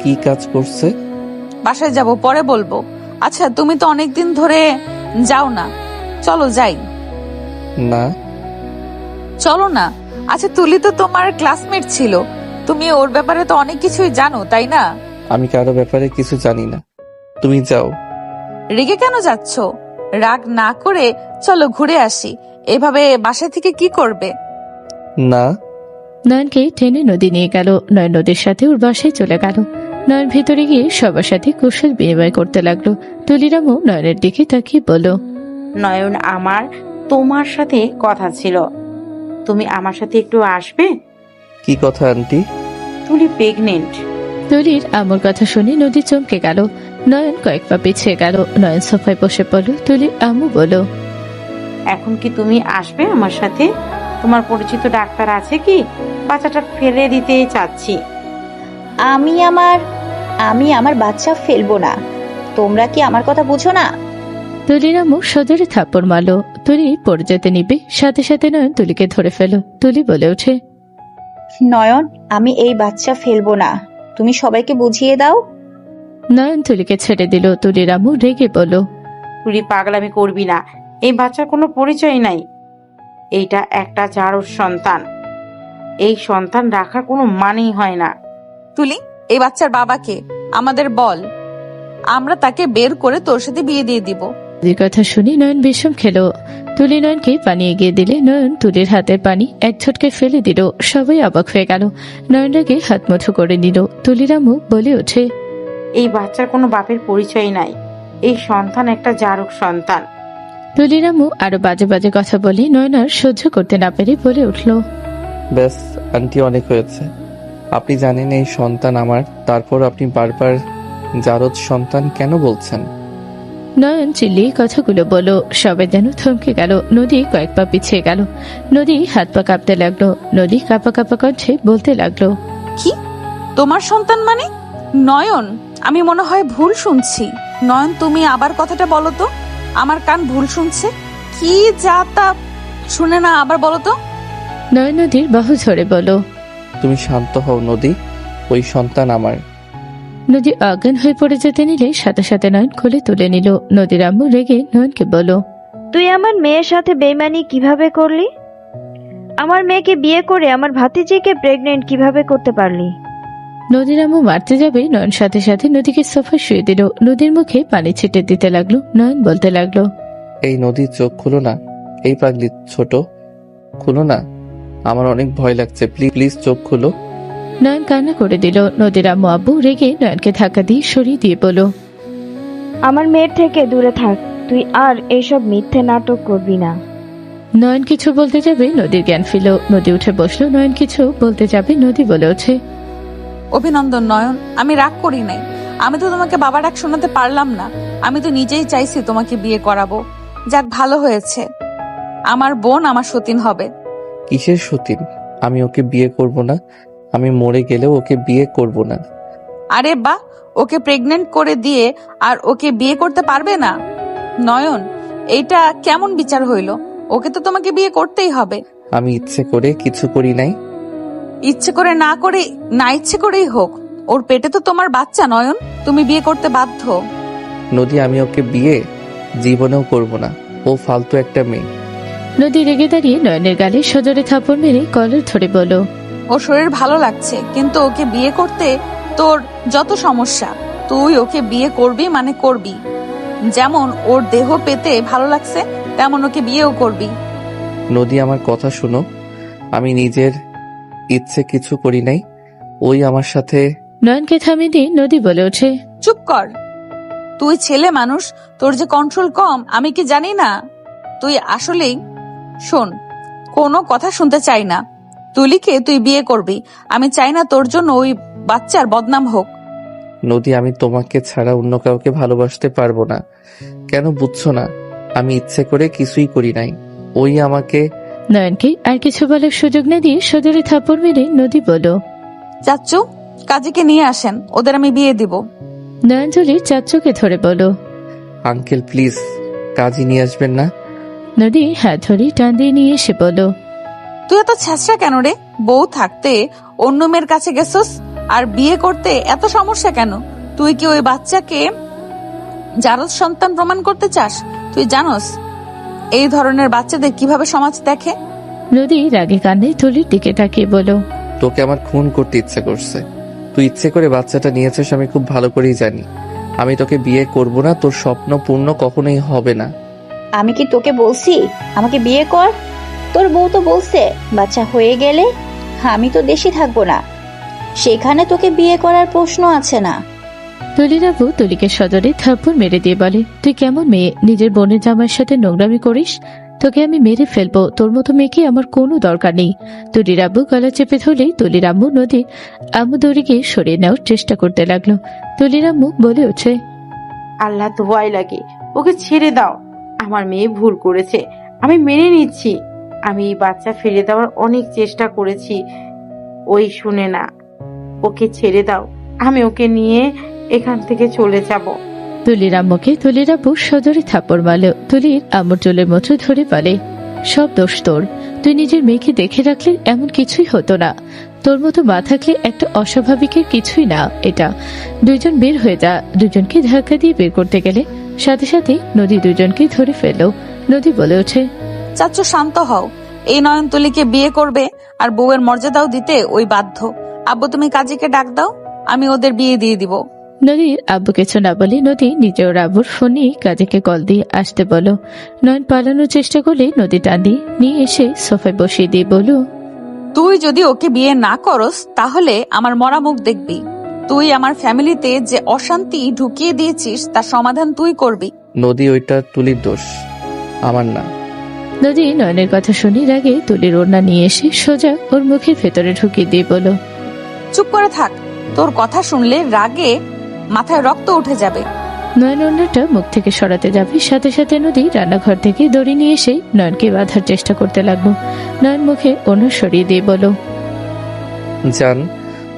কি কাজ করছে? বাসায় যাব, পরে বলবো। আচ্ছা, তুমি তো অনেকদিন ধরে যাও না, চলো যাই। না। চলো না। আচ্ছা, তুলি তো তোমার ক্লাসমেট ছিল, তুমি ওর ব্যাপারে তো অনেক কিছুই জানো, তাই না? আমি কারো ব্যাপারে কিছু জানি না, তুমি যাও। রেগে কেন যাচ্ছ? রাগ না করে চলো ঘুরে আসি। এভাবে বাসা থেকে কি করবে? না। নয়নকে টেনে নদী নিয়ে গেল। নয়ন নদীর সাথে ওর বাসায় চলে গেল। নয়ন ভেতরে গিয়ে সবার সাথে কুশল বিনিময় করতে লাগলো। তুলিরামও নয়নের দিকে তাকিয়ে বলল, নয়ন, আমার তোমার সাথে কথা ছিল, তুমি আমার সাথে একটু আসবে? কি কথা আন্টি? তুলি প্রেগনেন্ট। তুলির আমার কথা শুনে নদী চমকে গেল। নয়ন কয়েক পা পিছিয়ে গেল। নয়ন সোফায় বসে পড়ল। তুলির আম্মু বলল, এখন কি তুমি আসবে আমার সাথে? তোমার পরিচিত ডাক্তার আছে কি? বাচ্চাটা ফেলে দিতে চাচ্ছি। আমি আমার বাচ্চা ফেলবো না। তোমরা কি আমার কথা বুঝো না? তুলির আম্মু সজোরে থাপ্পড় মারল। তুলি পড়ে যেতে নিবে, সাথে সাথে নয়ন তুলিকে ধরে ফেল। তুলি বলে ওঠে, নয়ন, আমি এই বাচ্চা ফেলবো না, তুমি সবাইকে বুঝিয়ে দাও। নয়ন তুলিকে ছেড়ে দিল। তুলির আম্মু রেগে বলল, তুলি পাগলামি করবি না, এই বাচ্চার কোনো পরিচয় নাই। এইটা একটা জারুর সন্তান, এই সন্তান রাখার কোনো মানেই হয় না। তুলি, এই বাচ্চার বাবাকে আমাদের বল, আমরা তাকে বের করে তোর সাথে বিয়ে দিয়ে দিব। এই কথা শুনে নয়ন বিষম খেলো। তুলি নয়নকে পানি এগিয়ে দিলে নয়ন তুলির হাতের পানি এক ঝটকে ফেলে দিল। সবাই অবাক হয়ে গেল। নয়ন রাগে হাত মুঠো করে নিল। তুলির আম্মু বলে ওঠে, এই বাচ্চার কোনো বাপের পরিচয় নাই, এই সন্তান একটা জারক সন্তান। তুলির আম্মু আরো বাজে বাজে কথা বলে নয়ন আর সহ্য করতে না পেরে বলে উঠল, ব্যাস আন্টি, অনেক হয়েছে। আপনি জানেন এই সন্তান আমার, তারপর আপনি বারবার জারদ সন্তান কেন বলছেন? নয়ন চিল্লিয়ে কথাগুলো বলো। সবাই যেন থমকে গেল। নদী কয়েক পা পিছিয়ে গেল। নদী হাত পা কাঁপতে লাগলো। নদী কাঁপা কাঁপা কণ্ঠে বলতে লাগলো, কি? তোমার সন্তান মানে? নয়ন, আমি মনে হয় ভুল শুনছি। নয়ন, তুমি আবার কথাটা বলো তো, আমার কান ভুল শুনছে কি? যা তা শুনে না, আবার বলো তো। নয়ন নদীর বাহু ধরে বলো, তুমি শান্ত হও নদী, ওই সন্তান আমার। নদী অজ্ঞান হয়ে পড়ে যেতে নিলে সাথে সাথে নয়ন কোলে তুলে নিল। নদীর আম্মু রেগে নয়নকে বলো, তুই আমার মেয়ের সাথে বেইমানি কিভাবে করলি? আমার মেয়েকে বিয়ে করে আমার ভাতিজিকে প্রেগনেন্ট কিভাবে করতে পারলি? নদীর আম্মু মারতে যাবে, নয়ন সাথে সাথে নদীকে সোফায় শুয়ে দিল। নদীর মুখে পানি ছিটে দিতে লাগলো। নয়ন বলতে লাগলো, এই নদীর চোখ খুলো না, এই পাগলি ছোট, খুলো না, আমার অনেক ভয় লাগছে, প্লিজ প্লিজ চোখ খুলো। নয়ন কান্না করে দিল। নদীর আম্মু আব্বু রেগে নয়নকে ধাক্কা দিয়ে সরিয়ে দিয়ে বলো, আমার মেয়ের থেকে দূরে থাক, তুই আর এইসব মিথ্যে নাটক করবি না। নয়ন কিছু বলতে যাবে, নদীর জ্ঞান ফিরল। নদী উঠে বসলো। নয়ন কিছু বলতে যাবে, নদী বলে ওঠে, অভিনন্দন নয়ন, আমি রাগ করি নাই। আমি তো তোমাকে বাবা ডাক শোনাতে পারলাম না, আমি তো নিজেই চাইছি তোমাকে বিয়ে করাবো। যাক, ভালো হয়েছে, আমার বোন আমার সতীন হবে। কিসের সতীন? আমি ওকে বিয়ে করব না, আমি মরে গেলেও ওকে বিয়ে করব না। আরে বা, ওকে প্রেগনেন্ট করে দিয়ে আর ওকে বিয়ে করতে পারবে না? নয়ন, এইটা কেমন বিচার হইল? ওকে তো তোমাকে বিয়ে করতেই হবে। আমি ইচ্ছে করে কিছু করি নাই। ইচ্ছে করে না করে, না ইচ্ছে করেই হোক, ওর পেটে তো তোমার বাচ্চা। নয়ন, তুমি বিয়ে করতে বাধ্য। নদী, আমি ওকে বিয়ে জীবনেও করব না, ও ফালতু একটা মেয়ে। নদী রেগে দাঁড়িয়ে নয়নের গালে সজোরে থাপড় মেরে কলার ধরে বলো, ওর শরীর ভালো লাগছে, কিন্তু ওকে বিয়ে করতে তোর যত সমস্যা, তুই ওকে বিয়ে করবি মানে করবি। যেমন ওর দেহ পেতে ভালো লাগছে, তেমন ওকে বিয়েও করবি। নদী, আমার কথা শুনো, আমি নিজের ইচ্ছে কিছু করি নাই, ওই আমার সাথে। নয়নকে থামিয়ে দিয়ে নদী বলে ওঠে, চুপ কর, তুই ছেলে মানুষ, তোর যে কন্ট্রোল কম আমি কি জানি না? তুই আসলেই, শোন, কোনো কথা শুনতে চাই না। তুলিকে তুই বিয়ে করবি, আমি চাই না তোর জন্য ওই বাচ্চার বদনাম হোক। নদী, আমি তোমাকে ছাড়া অন্য কাউকে ভালোবাসতে পারবো না। কেন বুঝছো না? আমি ইচ্ছে করে কিছুই করি নাই, ওই আমাকে। নয়নকে আর কিছু বলার সুযোগ না দিয়ে সজোরে থাপড় মেরে নদী বলো, চাচ্চু, কাজীকে নিয়ে আসেন, ওদের আমি বিয়ে দিব। নয়ন তুলির চাচ্চুকে ধরে বলো, আঙ্কেল প্লিজ, কাজী নিয়ে আসবেন না। নদী হাত ধরে টান দিয়ে নিয়ে এসে বলো, তুই এত ছ্যাঁচড়া কেন রে? বউ থাকতে অন্য মেয়ের কাছে গেছস, আর বিয়ে করতে এত সমস্যা কেন? তুই কি ওই বাচ্চাকে জারজ সন্তান প্রমাণ করতে চাস? তুই জানোস এই ধরনের বাচ্চাদের কিভাবে সমাজ দেখে? নদী রাগে কান্নায় তুলির দিকে তাকিয়ে বলল, তোকে আমার খুন করতে ইচ্ছে করছে। তুই ইচ্ছে করে বাচ্চাটা নিয়েছিস, আমি খুব ভালো করেই জানি। আমি তোকে বিয়ে করব না, তোর স্বপ্ন পূর্ণ কখনোই হবে না। আমি কি তোকে বলছি আমাকে বিয়ে কর? তোর বউ তো বলছে বাচ্চা হয়ে গেলে আমি তো দেশে থাকবো না, সেখানে তোকে বিয়ে করার প্রশ্ন আছে না। তুলির আব্বু তুলিকে সজোরে থাপ্পড় মেরে দিয়ে বলে, তুই কেমন মেয়ে, নিজের বোনের জামাইয়ের সাথে নোংরামি করিস? তোকে আমি মেরে ফেলবো, তোর মতো মেয়েকে আমার কোনো দরকার নেই। তুলির আব্বু গলা চেপে ধরলেই তুলির আম্মু নদী আম্মু দড়ি গিয়ে সরিয়ে নেওয়ার চেষ্টা করতে লাগলো। তুলির আম্মু বলে ওঠে, আল্লাহ তো ভয় লাগে, ওকে ছেড়ে দাও। আমার মেয়ে ভুল করেছে, আমি মেনে নিচ্ছি। আমি এই বাচ্চা ফিরে দেওয়ার অনেক চেষ্টা করেছি, ওই শুনে না। ওকে ছেড়ে দাও, আমি ওকে নিয়ে এখান থেকে চলে যাব। তুলির আম্মুকে তুলির আব্বু সজোরে থাপ্পড় মারল। তুলির আম্মুর চুলের মুঠো ধরে বলে, সব দোষ তোর। তুই নিজের মেয়েকে দেখে রাখলে এমন কিছুই হতো না। তোর মতো মা থাকলে একটা অস্বাভাবিকের কিছুই না এটা। দুইজন বের হয়ে যা। দুজনকে ধাক্কা দিয়ে বের করতে গেলে সাথে সাথে নদী দুজনকে ধরে ফেলল। নদী বলে ওঠে, চাচ্চু শান্ত হও। এই নয়নতলীকে বিয়ে করবে আর বউয়ের মর্যাদাও দিতে ওই বাধ্য। আব্বু তুমি কাজীকে ডাক দাও, আমি ওদের বিয়ে দিয়ে দিব। নদীর আব্বু কিছু না বলে নদী নিজে ওর আব্বুর ফোনে কাজীকে কল দিয়ে আসতে বলো। নয়ন পালানোর চেষ্টা করলে নদী টান দিয়ে নিয়ে এসে সোফায় বসিয়ে দিয়ে বলো, তুই যদি ওকে বিয়ে না করস তাহলে আমার মরা মুখ দেখবি। তুই আমার ফ্যামিলিতে যে অশান্তি ঢুকিয়ে দিয়েছিস তার সমাধান তুই করবি। নদী, ওইটা তুলির দোষ, আমার না। নদী নয়নের কথা শুনে রাগে তুলির ওড়না নিয়ে এসে সোজা ওর মুখের ভেতরে ঢুকিয়ে দিয়ে বলো, চুপ করে থাক, তোর কথা শুনলে রাগে মাথায় রক্ত উঠে যাবে। নয়ন ওড়নাটা মুখ থেকে সরাতে যাবে, সাথে সাথে নদী রান্নাঘর থেকে দড়ি নিয়ে এসে নয়নকে বাঁধার চেষ্টা করতে লাগলো। নয়ন মুখে ওড়না সরিয়ে দিয়ে বলো, জান,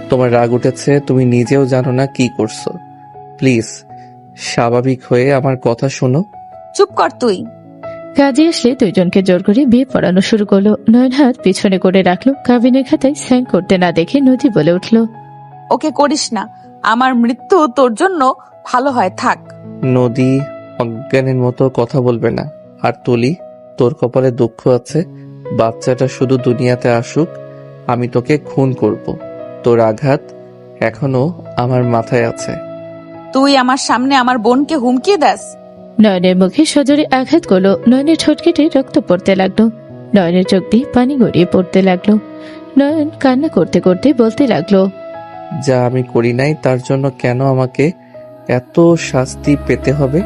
তোমার রাগ উঠেছে, তুমি নিজেও জানো না কি করছো। প্লিজ স্বাভাবিক হয়ে আমার কথা শোনো। চুপ কর তুই। কাজে আসলে দুইজনকে জোর করে বিয়ে পড়ানো শুরু করলো। নয়ন হাত পিছনে করে রাখলো। কাবিনের খাতায় সাইন করতে না দেখে নদী বলে উঠলো, ওকে করিস না, আমার মৃত্যু তোর জন্য ভালো হয়, থাক। নদী, অজ্ঞানের মতো কথা বলবে না। আর তুলি, তোর কপালে দুঃখ আছে। বাচ্চাটা শুধু দুনিয়াতে আসুক, আমি তোকে খুন করব। তোর আঘাত এখনো আমার মাথায় আছে। তুই আমার সামনে আমার বোনকে হুমকি দাস। নয়নের মুখে সজোরে আঘাত করলো। নয়নের ঠোঁট কেটে রক্ত পড়তে লাগলো। নয়নের চোখ দিয়ে পানি গড়িয়ে পড়তে লাগলো। নয়ন কান্না করতে করতে বলতে লাগলো, যা আমি করি নাই তার জন্য কেন আমাকে এত শাস্তি পেতে হবে?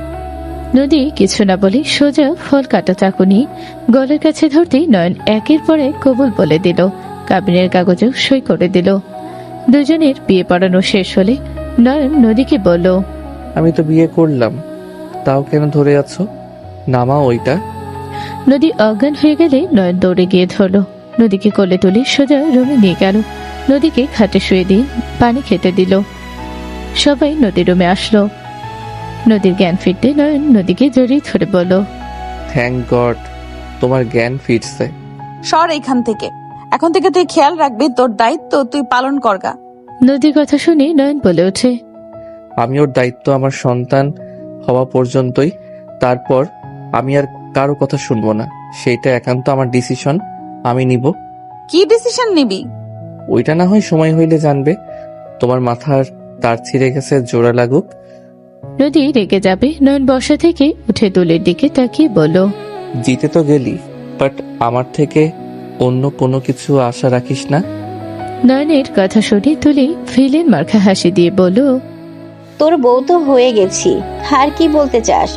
নদী কিছু না বলে সোজা ফল কাটা চাকু নিয়ে গলার কাছে ধরতেই নয়ন একের পর এক কবুল বলে দিল। কাবিনের কাগজেও সই করে দিল। দুজনের বিয়ে পড়ানো শেষ হলে নয়ন নদীকে বলল, আমি তো বিয়ে করলাম, তাও কেন ধরে আছো? নামা ওইটা। নদী অজ্ঞান হয়ে গেলে নয়ন দৌড়ে গিয়ে ধরল। নদীকে কোলে তুলে সোজা রুমে নিয়ে গেল। নদীকে খাটে শুয়ে দিয়ে পানি খেতে দিল। সবাই নদীর রুমে আসলো। নদীর জ্ঞান ফিরতে নয়ন নদীকে জড়িয়ে ধরে বলল, থ্যাংক গড, তোমার জ্ঞান ফিরছে। সর এইখান থেকে। এখন থেকে তুই খেয়াল রাখবি, তোর দায়িত্ব তুই পালন করগা। নদীর কথা শুনে নয়ন বলে ওঠে, আমি ওর দায়িত্ব আমার সন্তান হওয়া পর্যন্তই। তারপর আমি আর কারো কথা শুনবো না। সেইটা একান্ত আমার ডিসিশন, আমি নিব। কি ডিসিশন নিবি? ওইটা না হয় সময় হইলে জানবে। তোমার মাথার তার ছিঁড়ে গেছে, জোড়া লাগুক। নদী রেগে যাবে। নয়ন বসা থেকে উঠে তুলির দিকে তাকিয়ে বলল, জিতে তো গেলি, বাট আমার থেকে অন্য কোনো কিছু আশা রাখিস না। নয়নের কথা শুনে তুলি ফিলেন মার্কা হাসি দিয়ে বলল, তোর বউ তো হয়ে গেছি, আর কি বলতে চাস?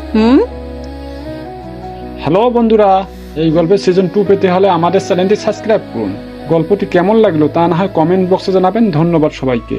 হ্যালো বন্ধুরা, এই গল্পের সিজন 2 পেতে হলে আমাদের চ্যানেলটি সাবস্ক্রাইব করুন। গল্পটি কেমন লাগলো তা না হয় কমেন্ট বক্সে জানাবেন। ধন্যবাদ সবাইকে।